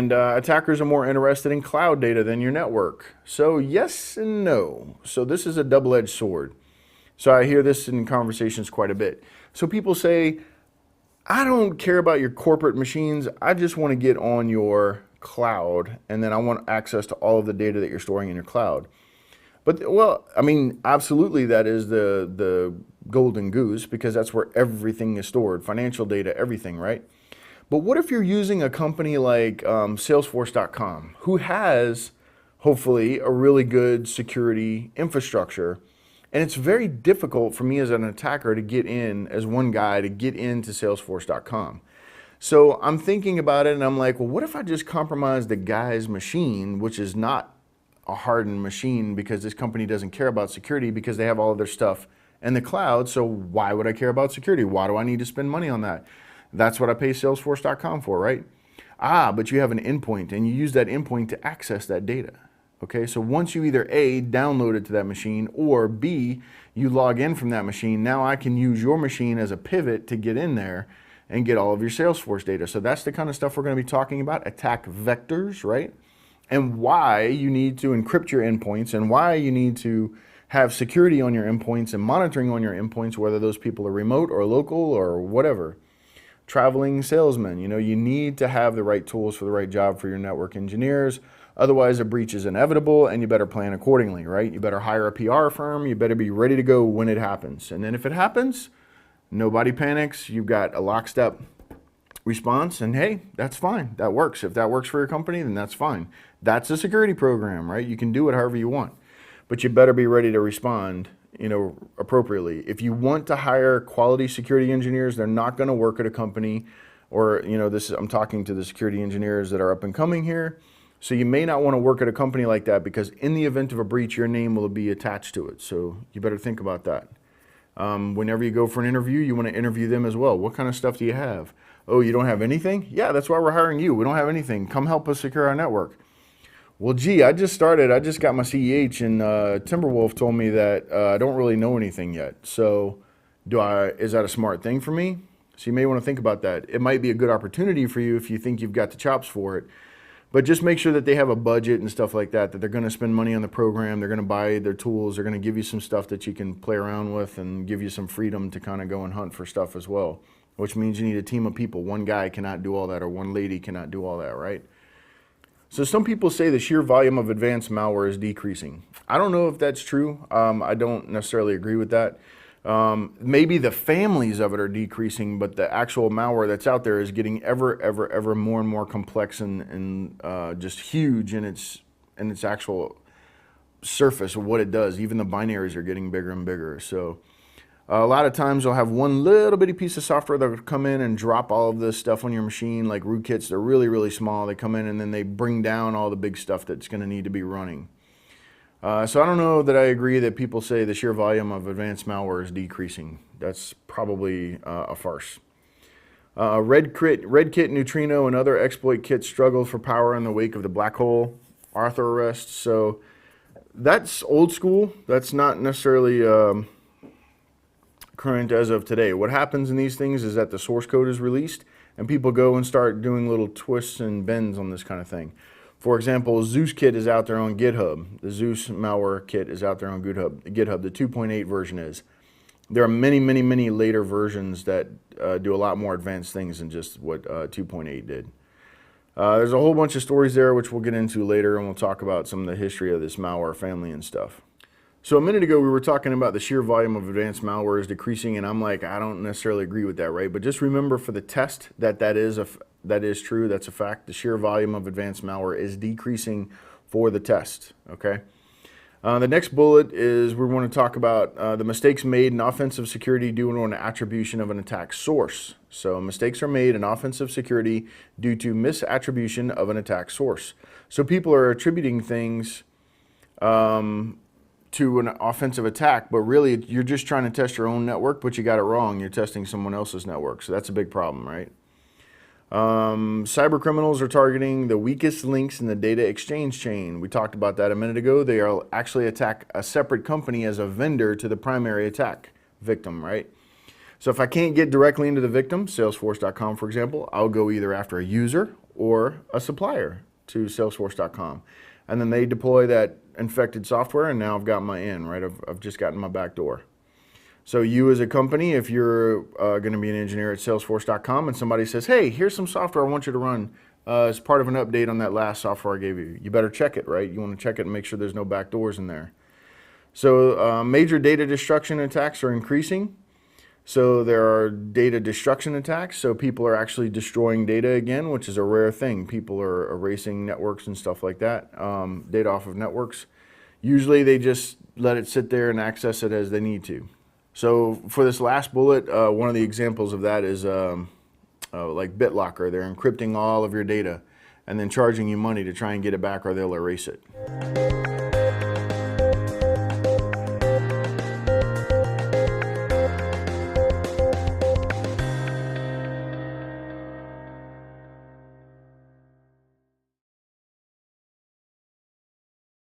And attackers are more interested in cloud data than your network. So yes and no. So this is a double-edged sword. So I hear this in conversations quite a bit. So people say, I don't care about your corporate machines. I just want to get on your cloud, and then I want access to all of the data that you're storing in your cloud. But, well, I mean, absolutely that is the golden goose, because that's where everything is stored, financial data, everything, right? But what if you're using a company like Salesforce.com, who has, hopefully, a really good security infrastructure, and it's very difficult for me as an attacker to get in, as one guy, to get into Salesforce.com. So I'm thinking about it, and I'm like, well, what if I just compromise the guy's machine, which is not a hardened machine, because this company doesn't care about security because they have all of their stuff in the cloud. So why would I care about security? Why do I need to spend money on that? That's what I pay Salesforce.com for, right? But you have an endpoint, and you use that endpoint to access that data. Okay, so once you either A, download it to that machine, or B, you log in from that machine, now I can use your machine as a pivot to get in there and get all of your Salesforce data. So that's the kind of stuff we're going to be talking about, attack vectors, right? And why you need to encrypt your endpoints, and why you need to have security on your endpoints and monitoring on your endpoints, whether those people are remote or local or whatever. Traveling salesmen, you need to have the right tools for the right job for your network engineers. Otherwise, a breach is inevitable, and you better plan accordingly, right? You better hire a PR firm. You better be ready to go when it happens. And then if it happens, nobody panics. You've got a lockstep response, and hey, that's fine. That works. If that works for your company, then that's fine. That's a security program, right? You can do it however you want, but you better be ready to respond, appropriately. If you want to hire quality security engineers, they're not going to work at a company, or, I'm talking to the security engineers that are up and coming here. So you may not want to work at a company like that, because in the event of a breach, your name will be attached to it. So you better think about that. Whenever you go for an interview, you want to interview them as well. What kind of stuff do you have? Oh, you don't have anything? Yeah, that's why we're hiring you. We don't have anything. Come help us secure our network. Well, gee, I just got my CEH, and Timberwolf told me that I don't really know anything yet. So is that a smart thing for me? So you may want to think about that. It might be a good opportunity for you if you think you've got the chops for it. But just make sure that they have a budget and stuff like that, that they're going to spend money on the program, they're going to buy their tools, they're going to give you some stuff that you can play around with, and give you some freedom to kind of go and hunt for stuff as well, which means you need a team of people. One guy cannot do all that, or one lady cannot do all that, right? So some people say the sheer volume of advanced malware is decreasing. I don't know if that's true. I don't necessarily agree with that. Maybe the families of it are decreasing, but the actual malware that's out there is getting ever more and more complex, and just huge in its actual surface of what it does. Even the binaries are getting bigger and bigger. So a lot of times they'll have one little bitty piece of software that will come in and drop all of this stuff on your machine, like rootkits. They're really small. They come in and then they bring down all the big stuff that's going to need to be running. So I don't know that I agree that people say the sheer volume of advanced malware is decreasing. That's probably a farce. Redkit, Neutrino, and other exploit kits struggled for power in the wake of the black hole Arthur arrest. So that's old school. That's not necessarily current as of today. What happens in these things is that the source code is released, and people go and start doing little twists and bends on this kind of thing. For example, Zeus Kit is out there on GitHub. The Zeus malware kit is out there on GitHub. The 2.8 version is. There are many later versions that do a lot more advanced things than just what 2.8 did. There's a whole bunch of stories there, which we'll get into later, and we'll talk about some of the history of this malware family and stuff. So a minute ago, we were talking about the sheer volume of advanced malware is decreasing, and I'm like, I don't necessarily agree with that, right? But just remember for the test that is true. That's a fact. The sheer volume of advanced malware is decreasing for the test, okay? The next bullet is we want to talk about the mistakes made in offensive security due to an attribution of an attack source. So mistakes are made in offensive security due to misattribution of an attack source. So people are attributing things to an offensive attack, but really you're just trying to test your own network, but you got it wrong. You're testing someone else's network, so that's a big problem, right? Cybercriminals are targeting the weakest links in the data exchange chain. We talked about that a minute ago. They are actually attack a separate company as a vendor to the primary attack victim, right? So if I can't get directly into the victim, Salesforce.com for example, I'll go either after a user or a supplier to Salesforce.com. And then they deploy that infected software, and now I've got my in, right? I've just gotten my back door. So you as a company, if you're going to be an engineer at Salesforce.com and somebody says, hey, here's some software I want you to run as part of an update on that last software I gave you, you better check it, right? You want to check it and make sure there's no back doors in there. So major data destruction attacks are increasing. So there are data destruction attacks. So people are actually destroying data again, which is a rare thing. People are erasing networks and stuff like that, data off of networks. Usually they just let it sit there and access it as they need to. So for this last bullet, one of the examples of that is like BitLocker. They're encrypting all of your data and then charging you money to try and get it back, or they'll erase it.